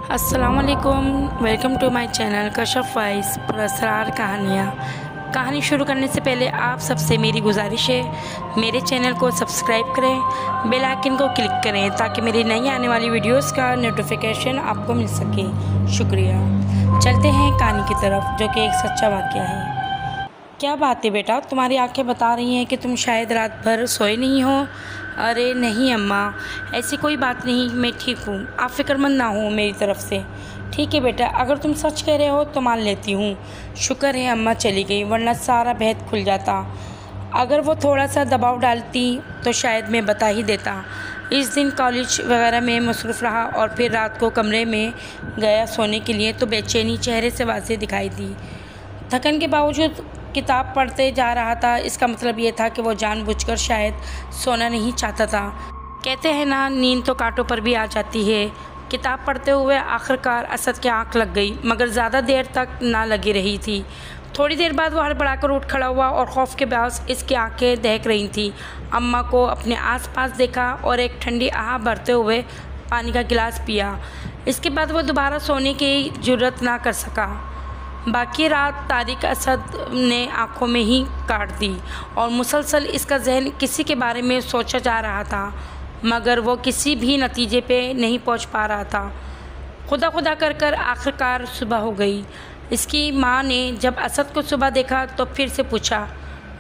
अस्सलामुअलैकुम, welcome to my channel Kashaf voice पुरअसरार कहानियाँ। कहानी शुरू करने से पहले आप सबसे मेरी गुजारिश है, मेरे चैनल को सब्सक्राइब करें, बेल आइकन को क्लिक करें ताकि मेरी नई आने वाली वीडियोस का नोटिफिकेशन आपको मिल सके। शुक्रिया। चलते हैं कहानी की तरफ, जो कि एक सच्चा वाक़या है। क्या बात है बेटा, तुम्हारी आंखें बता रही हैं कि तुम शायद रात भर सोए नहीं हो। अरे नहीं अम्मा, ऐसी कोई बात नहीं, मैं ठीक हूँ, आप फिक्रमंद ना हो मेरी तरफ से। ठीक है बेटा, अगर तुम सच कह रहे हो तो मान लेती हूँ। शुक्र है अम्मा चली गई, वरना सारा भेद खुल जाता। अगर वो थोड़ा सा दबाव डालती तो शायद मैं बता ही देता। इस दिन कॉलेज वगैरह में मसरूफ़ रहा और फिर रात को कमरे में गया सोने के लिए तो बेचैनी चेहरे से वाज़ेह दिखाई दी। थकन के बावजूद किताब पढ़ते जा रहा था। इसका मतलब ये था कि वो जानबूझकर शायद सोना नहीं चाहता था। कहते हैं ना, नींद तो कांटों पर भी आ जाती है। किताब पढ़ते हुए आखिरकार असद की आंख लग गई, मगर ज़्यादा देर तक ना लगी रही थी। थोड़ी देर बाद वो हड़बड़ाकर उठ खड़ा हुआ और खौफ के बायस इसकी आंखें दहक रही थीं। अम्मा को अपने आसपास देखा और एक ठंडी आह भरते हुए पानी का गिलास पिया। इसके बाद वो दोबारा सोने की जुर्रत ना कर सका। बाकी रात तारिक असद ने आंखों में ही काट दी और मुसलसल इसका जहन किसी के बारे में सोचा जा रहा था, मगर वो किसी भी नतीजे पे नहीं पहुंच पा रहा था। खुदा खुदा कर कर आखिरकार सुबह हो गई। इसकी माँ ने जब असद को सुबह देखा तो फिर से पूछा,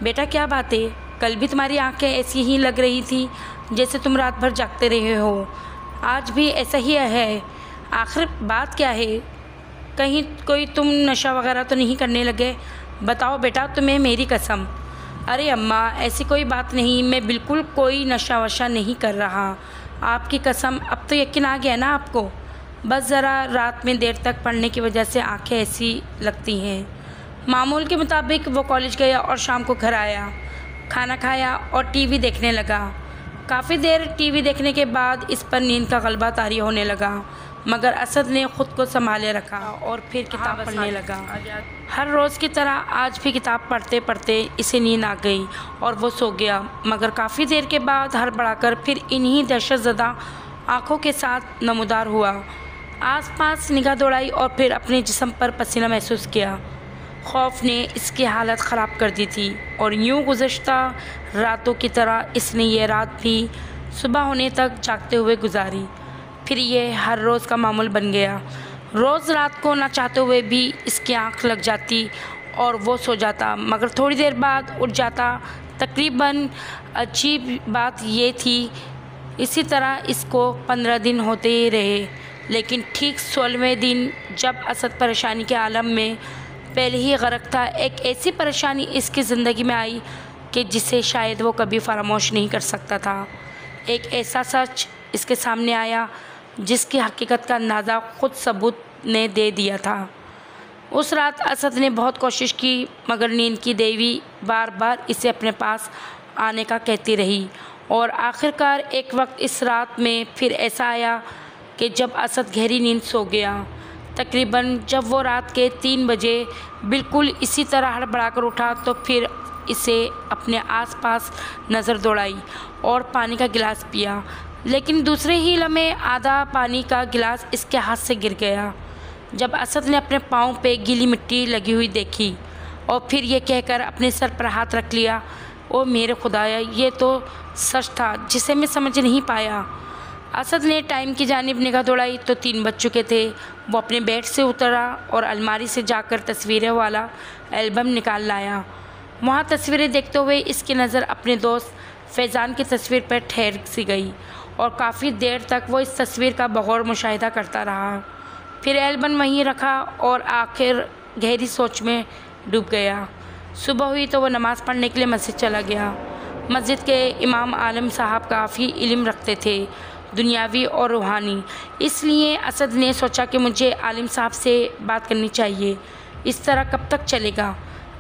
बेटा क्या बात है, कल भी तुम्हारी आंखें ऐसी ही लग रही थी जैसे तुम रात भर जागते रहे हो। आज भी ऐसा ही है, आखिर बात क्या है? कहीं कोई तुम नशा वगैरह तो नहीं करने लगे? बताओ बेटा, तुम्हें मेरी कसम। अरे अम्मा, ऐसी कोई बात नहीं, मैं बिल्कुल कोई नशा वशा नहीं कर रहा, आपकी कसम। अब तो यकीन आ गया ना आपको? बस ज़रा रात में देर तक पढ़ने की वजह से आंखें ऐसी लगती हैं। मामूल के मुताबिक वो कॉलेज गया और शाम को घर आया, खाना खाया और टीवी देखने लगा। काफ़ी देर टीवी देखने के बाद इस पर नींद का गलबा तारी होने लगा, मगर असद ने ख़ुद को संभाले रखा और फिर किताब पढ़ने लगा। हर रोज़ की तरह आज भी किताब पढ़ते पढ़ते इसे नींद आ गई और वो सो गया। मगर काफ़ी देर के बाद हड़बड़ाकर फिर इन्हीं दहशतज़दा आँखों के साथ नमूदार हुआ। आसपास निगाह दौड़ाई और फिर अपने जिस्म पर पसीना महसूस किया। खौफ ने इसकी हालत ख़राब कर दी थी और यूँ गुज़श्ता रातों की तरह इसने ये रात भी सुबह होने तक जागते हुए गुजारी। फिर ये हर रोज़ का मामूल बन गया। रोज़ रात को ना चाहते हुए भी इसकी आंख लग जाती और वो सो जाता, मगर थोड़ी देर बाद उठ जाता। तकरीबन अजीब बात ये थी, इसी तरह इसको 15 दिन होते ही रहे। लेकिन ठीक 16वें दिन जब असद परेशानी के आलम में पहले ही गर्क था, एक ऐसी परेशानी इसकी ज़िंदगी में आई कि जिसे शायद वो कभी फरामोश नहीं कर सकता था। एक ऐसा सच इसके सामने आया जिसकी हकीकत का अंदाज़ा ख़ुद सबूत ने दे दिया था। उस रात असद ने बहुत कोशिश की, मगर नींद की देवी बार बार इसे अपने पास आने का कहती रही और आखिरकार एक वक्त इस रात में फिर ऐसा आया कि जब असद गहरी नींद सो गया। तकरीबन जब वो रात के 3 बजे बिल्कुल इसी तरह हड़बड़ाकर उठा तो फिर इसे अपने आसपास नज़र दौड़ाई और पानी का गिलास पिया, लेकिन दूसरे ही लम्हे आधा पानी का गिलास इसके हाथ से गिर गया। जब असद ने अपने पाँव पे गीली मिट्टी लगी हुई देखी और फिर ये कहकर अपने सर पर हाथ रख लिया, ओ मेरे खुदाया, ये तो सच था जिसे मैं समझ नहीं पाया। असद ने टाइम की जानिब निगाह दौड़ाई तो 3 बज चुके थे। वो अपने बेड से उतरा और अलमारी से जाकर तस्वीरें वाला एल्बम निकाल लाया। वहाँ तस्वीरें देखते हुए इसकी नज़र अपने दोस्त फैज़ान की तस्वीर पर ठहर सी गई और काफ़ी देर तक वो इस तस्वीर का बगौर मुशाहिदा करता रहा। फिर एल्बम वहीं रखा और आखिर गहरी सोच में डूब गया। सुबह हुई तो वो नमाज़ पढ़ने के लिए मस्जिद चला गया। मस्जिद के इमाम आलम साहब काफ़ी इल्म रखते थे, दुनियावी और रूहानी। इसलिए असद ने सोचा कि मुझे आलिम साहब से बात करनी चाहिए। इस तरह कब तक चलेगा?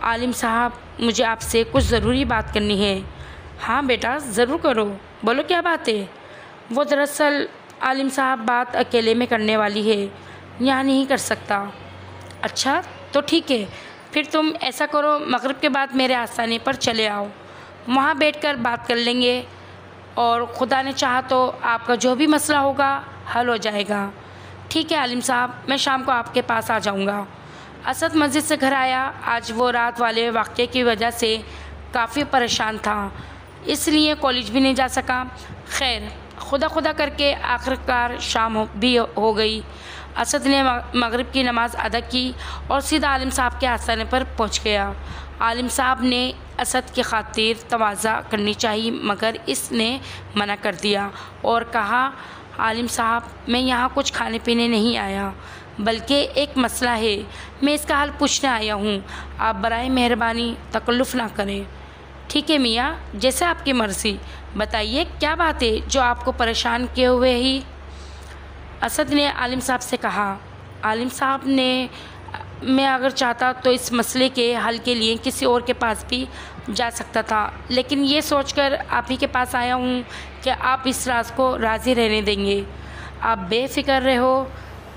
आलिम साहब, मुझे आपसे कुछ ज़रूरी बात करनी है। हाँ बेटा, ज़रूर करो, बोलो क्या बात है? वो दरअसल आलिम साहब बात अकेले में करने वाली है, यहाँ नहीं कर सकता। अच्छा तो ठीक है, फिर तुम ऐसा करो, मगरिब के बाद मेरे आस्थाने पर चले आओ, वहाँ बैठकर बात कर लेंगे और खुदा ने चाहा तो आपका जो भी मसला होगा हल हो जाएगा। ठीक है आलिम साहब, मैं शाम को आपके पास आ जाऊंगा। असद मस्जिद से घर आया। आज वो रात वाले वाक़े की वजह से काफ़ी परेशान था, इसलिए कॉलेज भी नहीं जा सका। खैर, खुदा खुदा करके आखिरकार शाम भी हो गई। असद ने मगरिब की नमाज़ अदा की और सीधा आलिम साहब के आस्थाने पर पहुंच गया। आलिम साहब ने असद की खातिर तवाज़ा करनी चाहिए, मगर इसने मना कर दिया और कहा, आलिम साहब, मैं यहाँ कुछ खाने पीने नहीं आया, बल्कि एक मसला है, मैं इसका हल पूछने आया हूँ। आप बराए मेहरबानी तकल्लुफ़ ना करें। ठीक है मियाँ, जैसे आपकी मर्ज़ी, बताइए क्या बात है जो आपको परेशान किए हुए ही। असद ने आलिम साहब से कहा, आलिम साहब ने, मैं अगर चाहता तो इस मसले के हल के लिए किसी और के पास भी जा सकता था, लेकिन ये सोचकर आप ही के पास आया हूँ कि आप इस राज को राज़ी रहने देंगे। आप बेफ़िक्र रहो,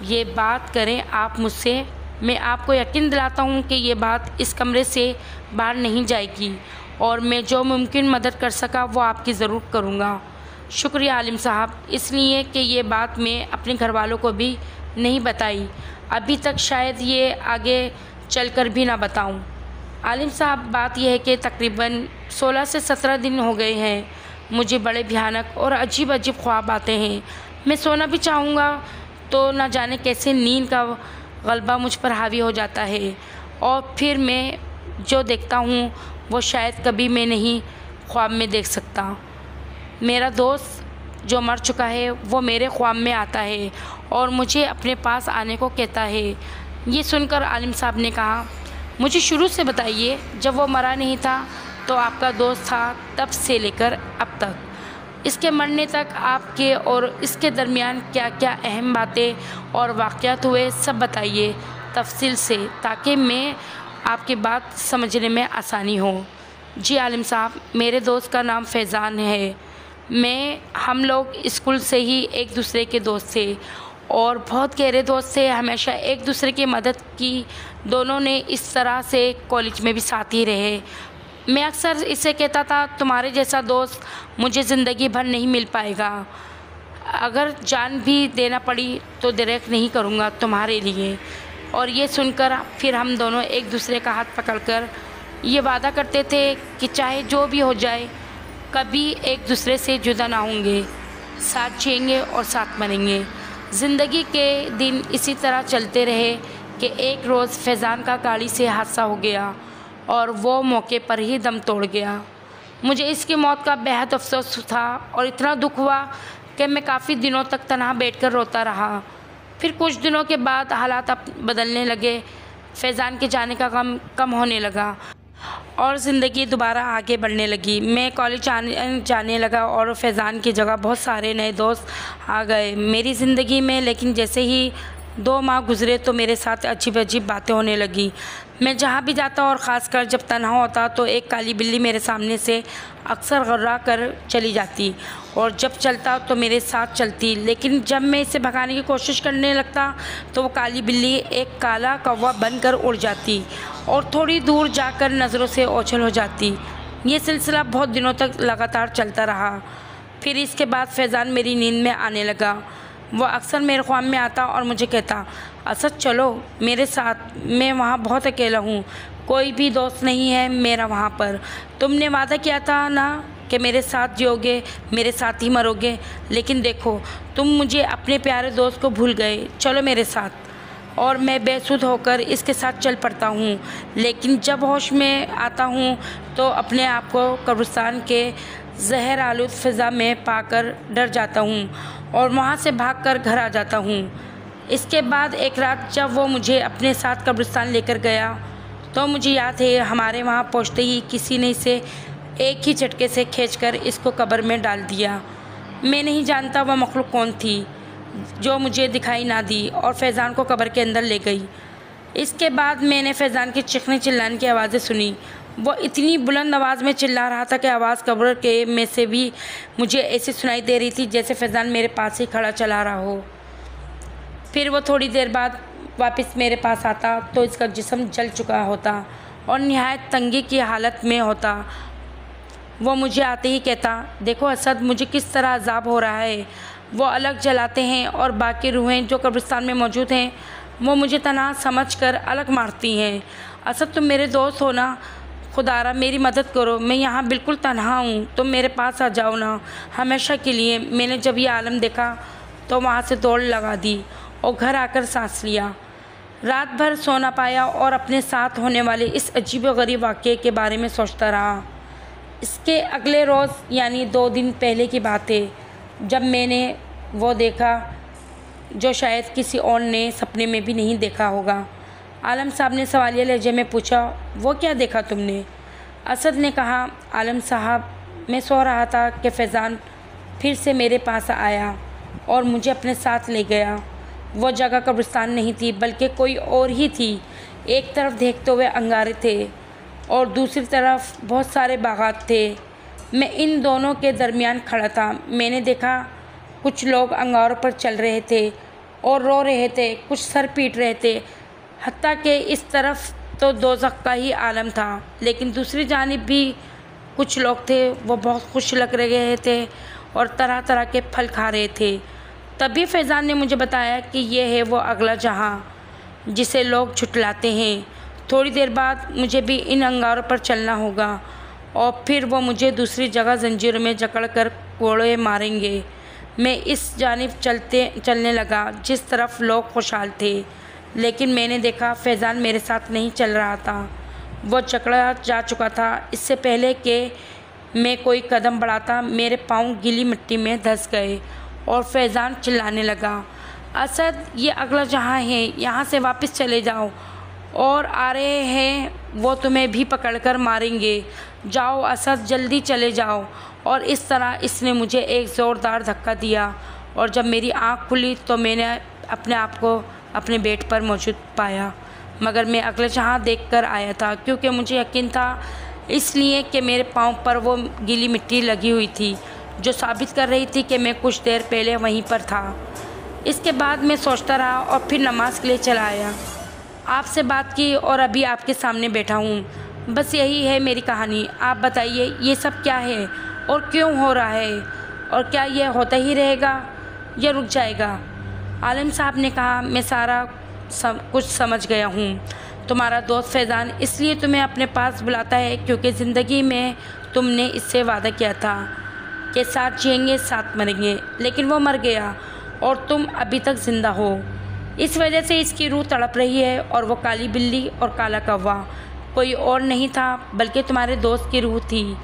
ये बात करें आप मुझसे, मैं आपको यकीन दिलाता हूँ कि ये बात इस कमरे से बाहर नहीं जाएगी और मैं जो मुमकिन मदद कर सका वो आपकी ज़रूर करूँगा। शुक्रिया आलिम साहब, इसलिए कि ये बात मैं अपने घर वालों को भी नहीं बताई, अभी तक शायद ये आगे चलकर भी ना बताऊं। आलिम साहब, बात यह है कि तकरीबन 16 से 17 दिन हो गए हैं, मुझे बड़े भयानक और अजीब अजीब ख्वाब आते हैं। मैं सोना भी चाहूँगा तो ना जाने कैसे नींद का गलबा मुझ पर हावी हो जाता है और फिर मैं जो देखता हूँ वो शायद कभी मैं नहीं ख्वाब में देख सकता। मेरा दोस्त जो मर चुका है वो मेरे ख्वाब में आता है और मुझे अपने पास आने को कहता है। ये सुनकर आलिम साहब ने कहा, मुझे शुरू से बताइए, जब वो मरा नहीं था तो आपका दोस्त था, तब से लेकर अब तक, इसके मरने तक आपके और इसके दरमियान क्या क्या अहम बातें और वाक़यात हुए, सब बताइए तफसील से, ताकि मैं आपकी बात समझने में आसानी हो। जी आलिम साहब, मेरे दोस्त का नाम फैज़ान है। हम लोग स्कूल से ही एक दूसरे के दोस्त थे और बहुत गहरे दोस्त थे, हमेशा एक दूसरे की मदद की। दोनों ने इस तरह से कॉलेज में भी साथ ही रहे। मैं अक्सर इसे कहता था, तुम्हारे जैसा दोस्त मुझे ज़िंदगी भर नहीं मिल पाएगा, अगर जान भी देना पड़ी तो डायरेक्ट नहीं करूँगा तुम्हारे लिए। और ये सुनकर फिर हम दोनों एक दूसरे का हाथ पकड़कर ये वादा करते थे कि चाहे जो भी हो जाए, कभी एक दूसरे से जुदा ना होंगे, साथ जिएंगे और साथ मरेंगे। ज़िंदगी के दिन इसी तरह चलते रहे कि एक रोज़ फैज़ान का गाड़ी से हादसा हो गया और वो मौके पर ही दम तोड़ गया। मुझे इसकी मौत का बेहद अफसोस था और इतना दुख हुआ कि मैं काफ़ी दिनों तक तन्हा बैठकर रोता रहा। फिर कुछ दिनों के बाद हालात बदलने लगे, फैज़ान के जाने का गम कम होने लगा और ज़िंदगी दोबारा आगे बढ़ने लगी। मैं कॉलेज जाने लगा और फैज़ान की जगह बहुत सारे नए दोस्त आ गए मेरी ज़िंदगी में। लेकिन जैसे ही 2 माह गुज़रे तो मेरे साथ अजीब अजीब बातें होने लगी। मैं जहाँ भी जाता और ख़ासकर जब तन्हा होता तो एक काली बिल्ली मेरे सामने से अक्सर गुर्रा कर चली जाती और जब चलता तो मेरे साथ चलती। लेकिन जब मैं इसे भगाने की कोशिश करने लगता तो वो काली बिल्ली एक काला कौवा बनकर उड़ जाती और थोड़ी दूर जाकर नज़रों से ओझल हो जाती। ये सिलसिला बहुत दिनों तक लगातार चलता रहा। फिर इसके बाद फैज़ान मेरी नींद में आने लगा। वो अक्सर मेरे ख्वाब में आता और मुझे कहता, असद चलो मेरे साथ, मैं वहाँ बहुत अकेला हूँ, कोई भी दोस्त नहीं है मेरा वहाँ पर। तुमने वादा किया था ना कि मेरे साथ जियोगे, मेरे साथ ही मरोगे, लेकिन देखो तुम मुझे अपने प्यारे दोस्त को भूल गए, चलो मेरे साथ। और मैं बेसुध होकर इसके साथ चल पड़ता हूँ। लेकिन जब होश में आता हूँ तो अपने आप को कब्रिस्तान के जहर आलूद फ़िज़ा में पाकर डर जाता हूँ और वहाँ से भागकर घर आ जाता हूँ। इसके बाद एक रात जब वो मुझे अपने साथ कब्रिस्तान लेकर गया तो मुझे याद है, हमारे वहाँ पहुँचते ही किसी ने इसे एक ही झटके से खींचकर इसको कब्र में डाल दिया। मैं नहीं जानता वह मखलूक कौन थी जो मुझे दिखाई ना दी और फैज़ान को कब्र के अंदर ले गई। इसके बाद मैंने फैज़ान की चीखने चिल्लाने की आवाज़ें सुनी। वो इतनी बुलंद आवाज़ में चिल्ला रहा था कि आवाज़ कब्र के में से भी मुझे ऐसी सुनाई दे रही थी जैसे फैज़ान मेरे पास ही खड़ा चला रहा हो। फिर वो थोड़ी देर बाद वापस मेरे पास आता तो इसका जिस्म जल चुका होता और निहायत तंगी की हालत में होता। वो मुझे आते ही कहता, देखो असद, मुझे किस तरह अज़ाब हो रहा है, वो अलग जलाते हैं और बाकी रूहें जो कब्रिस्तान में मौजूद हैं वो मुझे तन्हा समझकर अलग मारती हैं। असद तुम मेरे दोस्त हो ना, खुदारा मेरी मदद करो, मैं यहाँ बिल्कुल तन्हा हूँ, तुम मेरे पास आ जाओ ना हमेशा के लिए। मैंने जब ये आलम देखा तो वहाँ से दौड़ लगा दी और घर आकर सांस लिया। रात भर सो ना पाया और अपने साथ होने वाले इस अजीब व गरीब वाक़े के बारे में सोचता रहा। इसके अगले रोज़ यानी 2 दिन पहले की बात है, जब मैंने वो देखा जो शायद किसी और ने सपने में भी नहीं देखा होगा। आलम साहब ने सवालिया लहजे में पूछा, वो क्या देखा तुमने? असद ने कहा, आलम साहब मैं सो रहा था कि फैज़ान फिर से मेरे पास आया और मुझे अपने साथ ले गया। वो जगह कब्रिस्तान नहीं थी बल्कि कोई और ही थी। एक तरफ देखते हुए अंगारे थे और दूसरी तरफ बहुत सारे बागात थे। मैं इन दोनों के दरमियान खड़ा था। मैंने देखा कुछ लोग अंगारों पर चल रहे थे और रो रहे थे, कुछ सर पीट रहे थे। हत्ता कि इस तरफ तो दोज़ख का ही आलम था, लेकिन दूसरी जानिब भी कुछ लोग थे, वो बहुत खुश लग रहे थे और तरह तरह के फल खा रहे थे। तभी फैज़ान ने मुझे बताया कि ये है वो अगला जहाँ जिसे लोग झुटलाते हैं। थोड़ी देर बाद मुझे भी इन अंगारों पर चलना होगा और फिर वो मुझे दूसरी जगह जंजीरों में जकड़ कर कोड़े मारेंगे। मैं इस जानिब चलने लगा जिस तरफ लोग खुशहाल थे, लेकिन मैंने देखा फैज़ान मेरे साथ नहीं चल रहा था। वो जकड़ा जा चुका था। इससे पहले कि मैं कोई कदम बढ़ाता मेरे पाँव गीली मिट्टी में धंस गए और फैज़ान चिल्लाने लगा, असद ये अगला जहाँ है, यहाँ से वापस चले जाओ, और आ रहे हैं वो तुम्हें भी पकड़कर मारेंगे। जाओ असद, जल्दी चले जाओ। और इस तरह इसने मुझे एक ज़ोरदार धक्का दिया और जब मेरी आँख खुली तो मैंने अपने आप को अपने बेड पर मौजूद पाया। मगर मैं अगले जहाँ देखकर आया था, क्योंकि मुझे यकीन था, इसलिए कि मेरे पाँव पर वो गीली मिट्टी लगी हुई थी जो साबित कर रही थी कि मैं कुछ देर पहले वहीं पर था। इसके बाद मैं सोचता रहा और फिर नमाज के लिए चला आया। आपसे बात की और अभी आपके सामने बैठा हूँ। बस यही है मेरी कहानी। आप बताइए ये सब क्या है और क्यों हो रहा है, और क्या यह होता ही रहेगा या रुक जाएगा? आलिम साहब ने कहा, मैं सारा कुछ समझ गया हूँ। तुम्हारा दोस्त फैज़ान इसलिए तुम्हें अपने पास बुलाता है क्योंकि ज़िंदगी में तुमने इससे वादा किया था कि साथ जिएंगे साथ मरेंगे, लेकिन वो मर गया और तुम अभी तक ज़िंदा हो। इस वजह से इसकी रूह तड़प रही है और वो काली बिल्ली और काला कौवा कोई और नहीं था बल्कि तुम्हारे दोस्त की रूह थी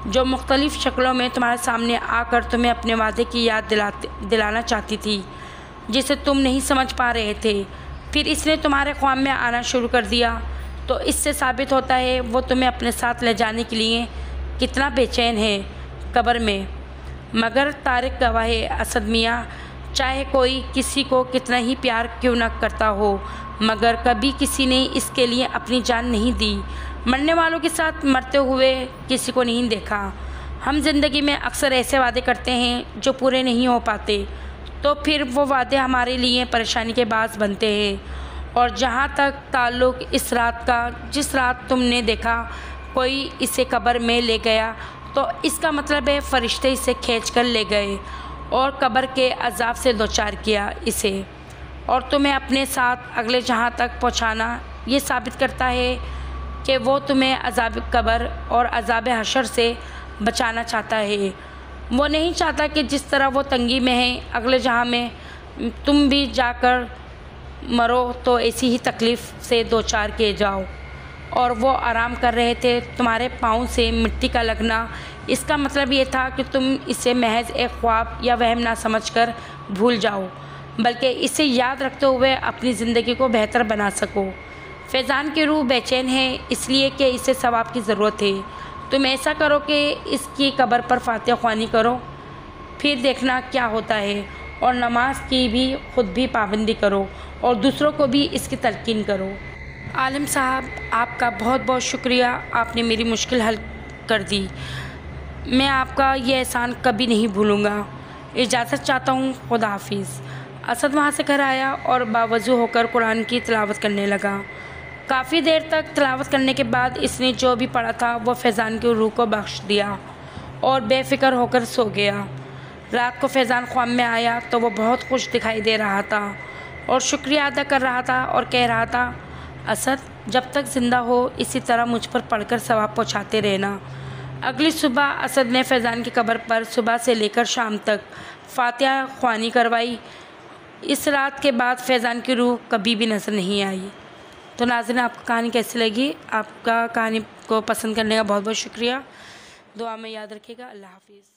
जो मुख्तलिफ़ शक्लों में तुम्हारे सामने आकर तुम्हें अपने वादे की याद दिलाना चाहती थी जिसे तुम नहीं समझ पा रहे थे। फिर इसने तुम्हारे ख्वाब में आना शुरू कर दिया, तो इससे साबित होता है वो तुम्हें अपने साथ ले जाने के लिए कितना बेचैन है कब्र में। मगर तारिक गवाह है असद मियाँ, चाहे कोई किसी को कितना ही प्यार क्यों न करता हो, मगर कभी किसी ने इसके लिए अपनी जान नहीं दी। मरने वालों के साथ मरते हुए किसी को नहीं देखा। हम ज़िंदगी में अक्सर ऐसे वादे करते हैं जो पूरे नहीं हो पाते, तो फिर वो वादे हमारे लिए परेशानी के बास बनते हैं। और जहाँ तक ताल्लुक़ इस रात का, जिस रात तुमने देखा कोई इसे कब्र में ले गया, तो इसका मतलब है फ़रिश्ते इसे खींच कर ले गए और कब्र के अज़ाब से दोचार किया इसे, और तुम्हें अपने साथ अगले जहाँ तक पहुँचाना। ये साबित करता है कि वो तुम्हें अज़ाब कब्र और अज़ाब हशर से बचाना चाहता है। वो नहीं चाहता कि जिस तरह वो तंगी में है अगले जहाँ में तुम भी जाकर मरो तो ऐसी ही तकलीफ़ से दोचार किए जाओ। और वो आराम कर रहे थे। तुम्हारे पाँव से मिट्टी का लगना, इसका मतलब ये था कि तुम इसे महज एक ख्वाब या वहम ना समझकर भूल जाओ, बल्कि इसे याद रखते हुए अपनी ज़िंदगी को बेहतर बना सको। फैज़ान की रूह बेचैन है इसलिए कि इसे सवाब की ज़रूरत है। तुम ऐसा करो कि इसकी कब्र पर फातिहा ख्वानी करो, फिर देखना क्या होता है, और नमाज की भी खुद भी पाबंदी करो और दूसरों को भी इसकी तलकीन करो। आलिम साहब, आपका बहुत बहुत शुक्रिया, आपने मेरी मुश्किल हल कर दी। मैं आपका ये एहसान कभी नहीं भूलूँगा। इजाज़त चाहता हूँ, खुदा हाफिज़। असद वहाँ से घर आया और बावजू होकर कुरान की तिलावत करने लगा। काफ़ी देर तक तिलावत करने के बाद इसने जो भी पढ़ा था वो फैज़ान की रूह को बख्श दिया और बेफ़िक्र होकर सो गया। रात को फैज़ान ख्वाब में आया तो वो बहुत खुश दिखाई दे रहा था और शुक्रिया अदा कर रहा था और कह रहा था, असद जब तक ज़िंदा हो इसी तरह मुझ पर पढ़कर सवाब पहुँचाते रहना। अगली सुबह असद ने फैज़ान की कब्र पर सुबह से लेकर शाम तक फातिहा ख्वानी करवाई। इस रात के बाद फैज़ान की रूह कभी भी नज़र नहीं आई। तो नाज़रीन, आपको कहानी कैसी लगी? आपका कहानी को पसंद करने का बहुत बहुत शुक्रिया। दुआ में याद रखिएगा। अल्लाह हाफ़िज़।